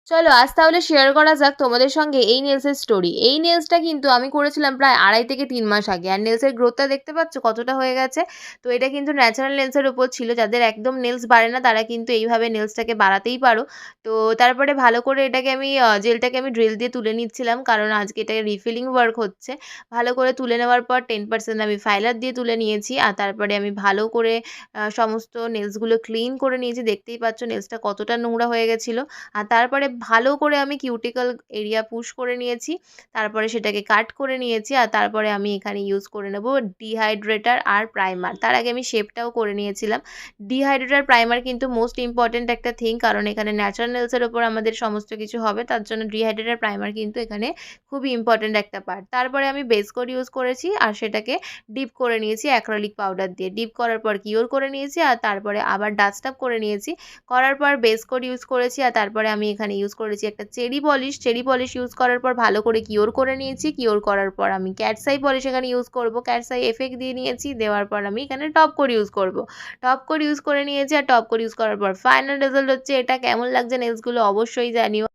চলো আজ তাহলে শেয়ার করা যাক তোমাদের সঙ্গে এই নেলসের স্টোরি। এই নেলসটা কিন্তু আমি করেছিলাম প্রায় 2.5 থেকে 3 মাস আগে। আর নেলসের গ্রোথটা দেখতে পাচ্ছ কতটা হয়ে গেছে। তো এটা কিন্তু ন্যাচারাল নেলসের উপর ছিল। যাদের একদম নেলস বাড়ে না তারা কিন্তু এইভাবে নেলসটাকে বাড়াতেই পারো। তো তারপরে ভালো করে এটাকে আমি জেলটাকে আমি ড্রিল দিয়ে তুলে নিচ্ছিলাম, কারণ আজকে এটাকে রিফিলিং ওয়ার্ক হচ্ছে। ভালো করে তুলে নেওয়ার পর 10% আমি ফাইলার দিয়ে তুলে নিয়েছি। আর তারপরে আমি ভালো করে সমস্ত নেলসগুলো ক্লিন করে নিয়েছি। দেখতেই পাচ্ছ নেলসটা কতটা নোংরা হয়ে গেছিলো। আর তারপরে ভালো করে আমি কিউটিকল এরিয়া পুশ করে নিয়েছি। তারপরে সেটাকে কাট করে নিয়েছি। আর তারপরে আমি এখানে ইউজ করে নেব ডিহাইড্রেটার আর প্রাইমার। তার আগে আমি শেপটাও করে নিয়েছিলাম। ডিহাইড্রেটার প্রাইমার কিন্তু মোস্ট ইম্পর্ট্যান্ট একটা থিং, কারণ এখানে ন্যাচারাল নেলসের ওপর আমাদের সমস্ত কিছু হবে, তার জন্য ডিহাইড্রেটার প্রাইমার কিন্তু এখানে খুবই ইম্পর্ট্যান্ট একটা পার্ট। তারপরে আমি বেস কোট ইউজ করেছি আর সেটাকে ডিপ করে নিয়েছি অ্যাক্রিলিক পাউডার দিয়ে। ডিপ করার পর কিওর করে নিয়েছি আর তারপরে আবার ডাস্ট আপ করে নিয়েছি। করার পর বেস কোট ইউজ করেছি আর তারপরে আমি এখানে ইউজ করেছি একটা cherry polish. Cherry polish use করার পর ভালো করে কিওর করে নিয়েছি। কিওর করার পর আমি ক্যাটস আই পলিশ এখানে ইউজ করব। ক্যাটস আই এফেক্ট দিয়ে নিয়েছি। দেওয়ার পর আমি এখানে টপ কোট ইউজ করব। টপ কোট ইউজ করে নিয়েছি আর টপ কোট ইউজ করার পর ফাইনাল রেজাল্ট হচ্ছে এটা। কেমন লাগছে নেলসগুলো অবশ্যই জানিও।